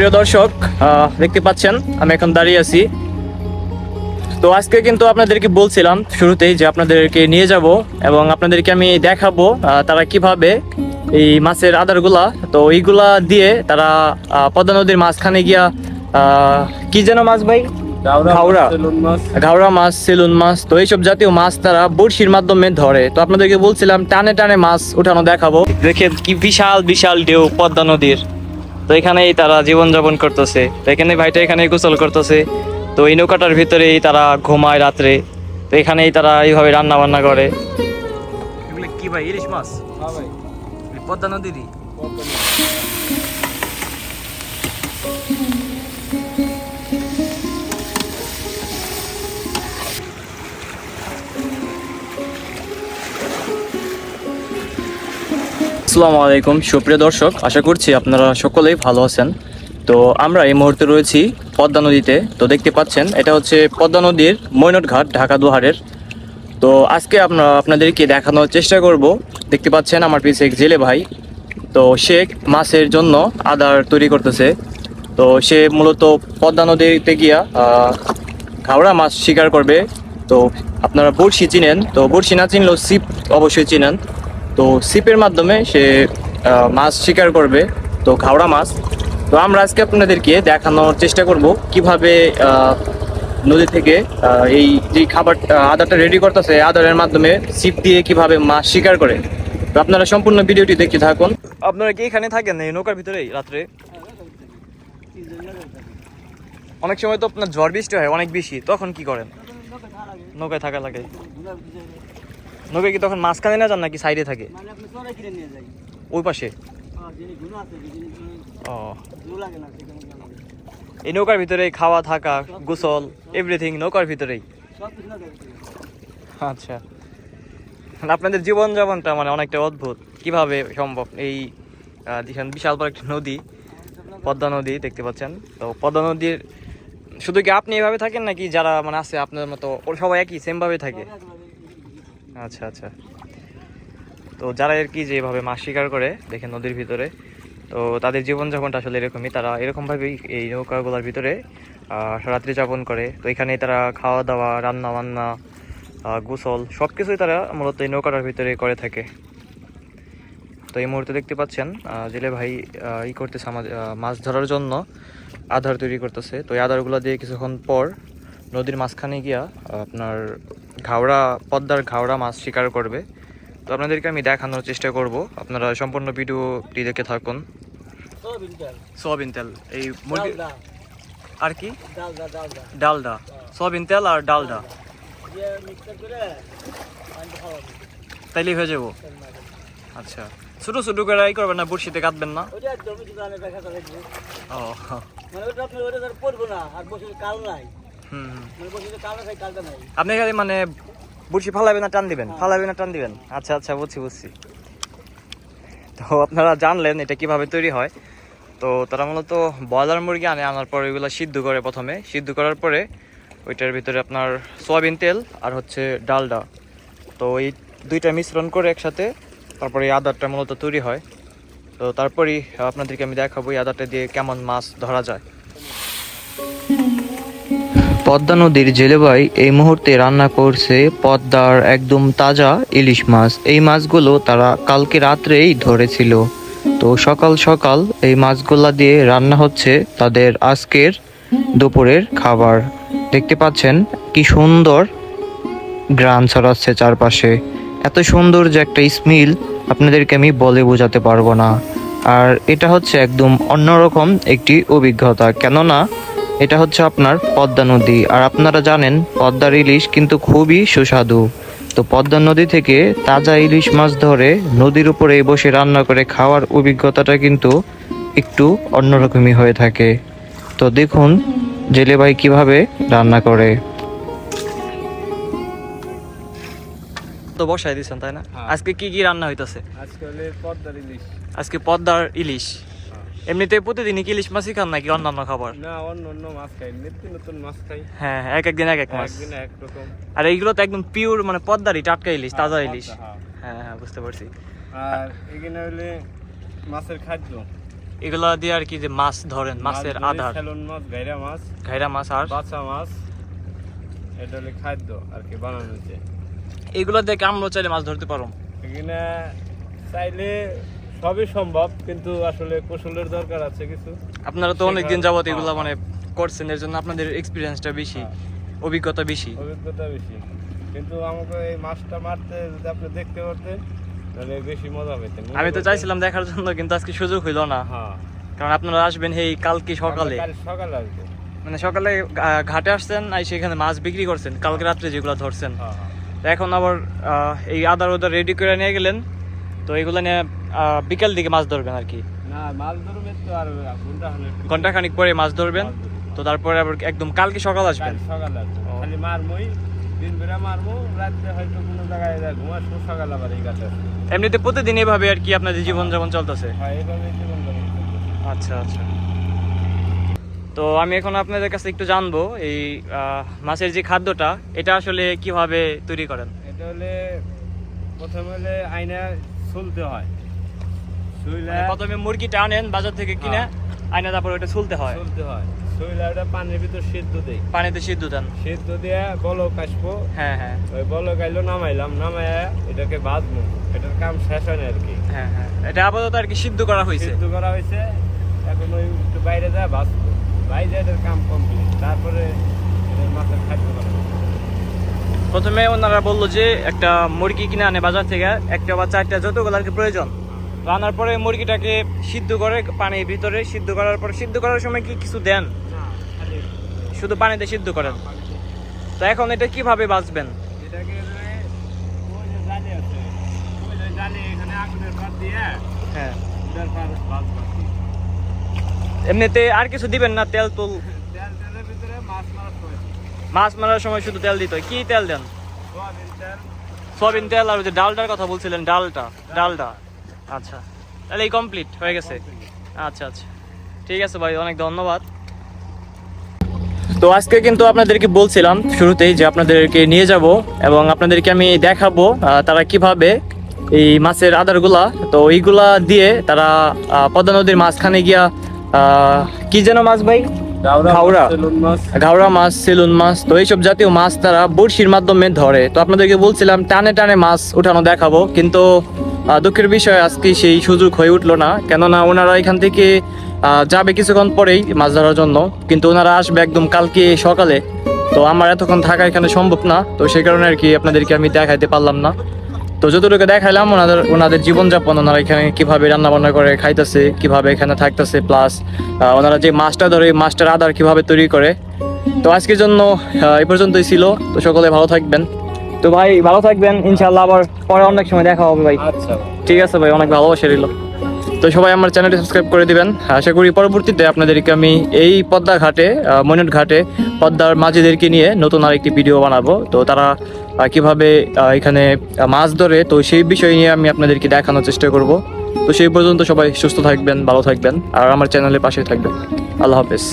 সুপ্রিয় দর্শক, দেখতে পাচ্ছেন আমি এখন দাঁড়িয়ে আছি। তো আজকে কিন্তু আপনাদেরকে বলছিলাম শুরুতেই যে আপনাদেরকে নিয়ে যাব এবং আপনাদেরকে আমি দেখাবো তারা কিভাবে এই মাছের আদারগুলা, তো এইগুলা দিয়ে তারা পদ্মা নদীর মাঝখানে গিয়া কি যেন মাছ ভাই, ঘাওড়া মাছ, সেলুন মাছ, তো এইসব জাতীয় মাছ তারা বড়শির মাধ্যমে ধরে। তো আপনাদেরকে বলছিলাম টানে টানে মাছ উঠানো দেখাবো। দেখে কি বিশাল বিশাল ঢেউ পদ্মা নদীর। তো এখানেই তারা জীবনযাপন করতেছে। তো এখানে ভাইটা এখানে গোসল করতেছে। তো এই নৌকাটার ভিতরেই তারা ঘুমায় রাত্রে। তো এখানেই তারা এইভাবে রান্না বান্না করে। এগুলো কি ভাই, ইলিশ মাছ? হ্যাঁ ভাই, পদ্মা নদীরই। আসসালামু আলাইকুম সুপ্রিয় দর্শক, আশা করছি আপনারা সকলেই ভালো আছেন। তো আমরা এই মুহূর্তে রয়েছি পদ্মা নদীতে। তো দেখতে পাচ্ছেন এটা হচ্ছে পদ্মা নদীর মৈনট ঘাট, ঢাকা দুহারের। তো আজকে আপনাদেরকে দেখানোর চেষ্টা করব। দেখতে পাচ্ছেন আমার পিছে এক জেলে ভাই, তো সে মাছের জন্য আদার তৈরি করতেছে। তো সে মূলত পদ্মা নদীতে গিয়া ঘাওড়া মাছ শিকার করবে। তো আপনারা বড়শি চিনেন, তো বড়শি না চিনলেও ছিপ অবশ্যই চিনেন। তো ছিপের মাধ্যমে সে মাছ শিকার করবে, তো ঘাওড়া মাছ। তো আমরা আজকে আপনাদেরকে দেখানোর চেষ্টা করব কিভাবে নদী থেকে এই যে খাবার আদারটা রেডি করতেছে, আদারের মাধ্যমে ছিপ দিয়ে কিভাবে মাছ শিকার করে। তো আপনারা সম্পূর্ণ ভিডিওটি দেখতে থাকুন। আপনারা কি এখানে থাকেন এই নৌকার ভিতরেই রাত্রে? অনেক সময় তো আপনার ঝড় বৃষ্টি হয় অনেক বেশি, তখন কি করেন? নৌকায় থাকা লাগে। নৌকায় কি তখন মাঝখানে না যান নাকি সাইডে থাকে? ওই পাশে। ও, এই নৌকার ভিতরে খাওয়া থাকা গোসল এভরিথিং নৌকার ভিতরেই। আচ্ছা, আপনাদের জীবনযাপনটা মানে অনেকটা অদ্ভুত। কিভাবে সম্ভব? এই বিশাল বড় একটা নদী, পদ্মা নদী দেখতে পাচ্ছেন। তো পদ্মা নদীর শুধু কি আপনি এভাবে থাকেন নাকি যারা মানে আছে আপনার মতো ওর সবাই একই সেম ভাবে থাকে? আচ্ছা আচ্ছা। তো যারা আর কি যেভাবে মাছ শিকার করে দেখেন নদীর ভিতরে, তো তাদের জীবনযাপনটা আসলে এরকমই। তারা এরকমভাবেই এই নৌকাগুলোর ভিতরে রাত্রি যাপন করে। তো এখানেই তারা খাওয়া দাওয়া, রান্না বান্না, গোসল সব কিছুই তারা মূলত এই নৌকাটার ভিতরে করে থাকে। তো এই মুহূর্তে দেখতে পাচ্ছেন জেলে ভাই ই করতেছে মাছ ধরার জন্য আধার তৈরি করতেছে। তো এই আধারগুলো দিয়ে কিছুক্ষণ পর নদীর মাঝখানে গিয়া আপনার পদ্মার ঘাওড়া মাছ শিকার করবে। তো আপনাদেরকে আমি দেখানোর চেষ্টা করব, আপনারা সম্পূর্ণ ভিডিওটি দেখে থাকুন। সয়াবিন তেল, এই মুরগি আর কি ডালডা, সয়াবিন তেল আর ডালডা তাইলেই হয়ে যাবো। আচ্ছা, ছোট ছোট করে আই করবেন না, বড়শিতে কাটবেন না? ও, আপনি খালি মানে বড়শি ফালাবেন না টান দিবেন, ফালাবেন না টান দিবেন। আচ্ছা আচ্ছা, বুঝছি। তো আপনারা জানলেন এটা কিভাবে তৈরি হয়। তো তারা মূলত ব্রয়লার মুরগি আনার পর ওইগুলো সিদ্ধ করে, প্রথমে সিদ্ধ করার পরে ওইটার ভিতরে আপনার সয়াবিন তেল আর হচ্ছে ডালডা, তো এই দুইটা মিশ্রণ করে একসাথে তারপরে এই আদারটা মূলত তৈরি হয়। তো তারপরেই আপনাদেরকে আমি দেখাবো এই আদারটা দিয়ে কেমন মাছ ধরা যায়। পদ্মা নদীর জেলে ভাই এই মুহূর্তে রান্না করছে পদ্মার একদম তাজা ইলিশ মাছ। এই মাছগুলো তারা কালকে রাত্রেই ধরেছিল। তো সকাল সকাল এই মাছগুলা দিয়ে রান্না হচ্ছে তাদের আজকের দুপুরের খাবার। দেখতে পাচ্ছেন কি সুন্দর গ্রান ছড়াচ্ছে চারপাশে। এত সুন্দর যে একটা স্মেল আপনাদেরকে আমি বলে বোঝাতে পারবো না। আর এটা হচ্ছে একদম অন্যরকম একটি অভিজ্ঞতা, কেননা এটা হচ্ছে আপনার পদ্মা নদী। আর আপনারা জানেন পদ্মার ইলিশ কিন্তু খুবই সুস্বাদু। তো পদ্মা নদী থেকে তাজা ইলিশ মাছ ধরে নদীর উপরে বসে রান্না করে খাওয়ার অভিজ্ঞতাটা কিন্তু একটু অন্যরকমই হয়ে থাকে। তো দেখুন জেলে ভাই কিভাবে রান্না করে। তো বসাই দিচ্ছেন তাই না? আজকে কি কি রান্না হইতাছে? আজকে পদ্মার ইলিশ। এমনিতে প্রতিদিনই কি ইলিশ মাছই খান নাকি অন্যান্য খাবার? না, অন্য মাছ খাই, নতুন মাছ খাই। হ্যাঁ, এক একদিন এক এক মাছ। একদিন এক রকম। আর এইগুলো তো একদম পিওর মানে পদ্মারই টাটকা ইলিশ, তাজা ইলিশ। হ্যাঁ হ্যাঁ, বুঝতে পারছি। আর এখানে হইলে মাছের খাদ্য, এগুলা দিয়ে আর কি যে মাছ ধরেন, মাছের আধার, স্যালন মাছ, ঘাইরা মাছ আর বাচ্চা মাছ, এটা হলো খাদ্য আর কি বানানো হচ্ছে। এগুলো দিয়ে কি আমরা চাইলে মাছ ধরতে পারো? এখানে চাইলে সবই সম্ভব, কিন্তু আসলে কৌশলের দরকার আছে কিছু। আপনারা তো অনেকদিন যাবত হ্যাঁ, এগুলা মানে করছেন, এর জন্য আপনাদের এক্সপিরিয়েন্সটা বেশি, হ্যাঁ। অভিজ্ঞতা বেশি। অভিজ্ঞতা বেশি, কিন্তু আমাকে এই মাছটা মারতে যদি আপনি দেখতে পারতেন তাহলে বেশি মজা পেতেন। আমি তো চাইছিলাম দেখার জন্য, কিন্তু আজকে সুযোগ হইলো না, হ্যাঁ, কারণ আপনারা আসবেন এই কালকে সকালে, কাল সকালে আসবে। মানে সকালে ঘাটে আসছেন, আর সেখানে মাছ বিক্রি করছেন কালকে রাত্রে যেগুলো ধরছেন। হ্যাঁ, হ্যাঁ। তো এখন আবার এই আদার ওদার রেডি করে নিয়ে গেলেন, তো এগুলো নিয়ে বিকেল দিকে মাছ ধরবেন আর কি। না, মাছ ধরবে তো আর ঘন্টাখানিক পরে মাছ ধরবেন, তো তারপরে আবার একদম কালকে সকাল আসবেন। সকালে আসবে, ও। খালি মারমই, দিন বেলা মারমু, রাত্রে হয়তো কোনো জায়গায় ঘুমাসবো, সকালে আবার এই গাছে আসবো। এমনিতে প্রতিদিন এভাবে আর কি আপনাদের জীবনযাপন চলতেছে? হ্যাঁ, এইভাবে জীবনযাপন করতেছে। আচ্ছা আচ্ছা। তো আমি এখন আপনাদের কাছে একটু জানবো এই মাছের যে খাদ্যটা, এটা আসলে কিভাবে তৈরি করেন? এটা হলে প্রথমে হলে আয়না ছুলতে হয়, ছুইলা মানে প্রথমে মুরগিটা আনেন বাজার থেকে কিনে, আইনা তারপর ওটা ছুলতে হয়, ছুলতে হয়, ছুইলা ওটা পানির ভিতর সিদ্ধ দেই, পানিতে সিদ্ধ দেন। সিদ্ধ দিয়ে বলক আসবো, হ্যাঁ হ্যাঁ ওই বলক আইলো নামাইলাম, নামাইয়া এটাকে ভাজবো। এটার কাম শেষ হয় না আর কি, হ্যাঁ হ্যাঁ, এটা আপাতত আর কি সিদ্ধ করা হয়েছে। সিদ্ধ করা হয়েছে, এখন ওই একটু বাইরে যায় ভাজবো, বাইরে এটার কাম কমপ্লিট, তারপরে এটার মাছের খাদ্য করা হবে। প্রথমে ওনারা বললো যে একটা মুরগি কিনে আনে বাজার থেকে, একটা বা চারটা যতগুলো আর কি প্রয়োজন, রান্নার পরে মুরগিটাকে সিদ্ধ করে পানির ভিতরে, সিদ্ধ করার পর, সিদ্ধ করার সময় কি কিছু দেন? না, খালি শুধু পানিতে সিদ্ধ করেন। পানিতে। তো এখন এটা কিভাবে বাঁচবেন? এটাকে ওই যে জালি আছে, ওই যে জালি এখানে আগুনের পাত দিয়ে হ্যাঁ, এটার পার ভাজবো। এমনিতে আর কিছু দিবেন না? তেল তুল? তেলের ভিতরে মাছ মারার সময় মাছ মারার সময় শুধু তেল দিতে হয়। কি তেল দেন? সোয়াবিন তেল, সয়াবিন তেল, আর ওই যে ডালটার কথা বলছিলেন, ডালটা। আচ্ছা, তাহলে এই কমপ্লিট হয়ে গেছে। আচ্ছা আচ্ছা, ঠিক আছে ভাই, অনেক ধন্যবাদ। তো আজকে কিন্তু আপনাদেরকে বলছিলাম শুরুতেই যে আপনাদেরকে নিয়ে যাব এবং আপনাদেরকে আমি দেখাবো তারা কিভাবে এই মাছের আদারগুলা, তো এইগুলা দিয়ে তারা পদ্মা নদীর মাঝখানে গিয়া কি যেন মাছ ভাই? ঘাওড়া। সেলুন মাছ, ঘাওড়া মাছ, সেলুন মাছ, তো এইসব জাতীয় মাছ তারা বড়শির মাধ্যমে ধরে। তো আপনাদেরকে বলছিলাম টানে টানে মাছ উঠানো দেখাবো, কিন্তু দুঃখের বিষয় আজকে সেই সুযোগ হয়ে উঠলো না, কেননা ওনারা এখান থেকে যাবে কিছুক্ষণ পরেই মাছ ধরার জন্য, কিন্তু ওনারা আসবে একদম কালকে সকালে। তো আমার এতক্ষণ থাকা এখানে সম্ভব না, তো সেই কারণে আর কি আপনাদেরকে আমি দেখাইতে পারলাম না। তো যতটুকু দেখাইলাম ওনাদের জীবনযাপন, ওনারা এখানে কিভাবে রান্না বান্না করে খাইতেছে, কিভাবে এখানে থাকতেছে, প্লাস ওনারা যে মাছটা ধরে মাছটার আদার কিভাবে তৈরি করে। তো আজকের জন্য এই পর্যন্তই ছিল। তো সকলে ভালো থাকবেন। তো ভাই ভালো থাকবেন, ইনশাআল্লাহ আবার পরে অনেক সময় দেখা হবে ভাই। আচ্ছা ঠিক আছে ভাই, অনেক ভালোবাসা রইল। তো সবাই আমার চ্যানেলটি সাবস্ক্রাইব করে দিবেন। আশা করি পরবর্তীতে আপনাদেরকে আমি এই পদ্মা ঘাটে, মৈনট ঘাটে পদ্মার মাঝিদেরকে নিয়ে নতুন আরেকটি ভিডিও বানাবো। তো তারা কিভাবে এখানে মাছ ধরে, তো সেই বিষয় নিয়ে আমি আপনাদেরকে দেখানোর চেষ্টা করব। তো সেই পর্যন্ত সবাই সুস্থ থাকবেন, ভালো থাকবেন, আর আমার চ্যানেলের পাশে থাকবেন। আল্লাহ হাফেজ।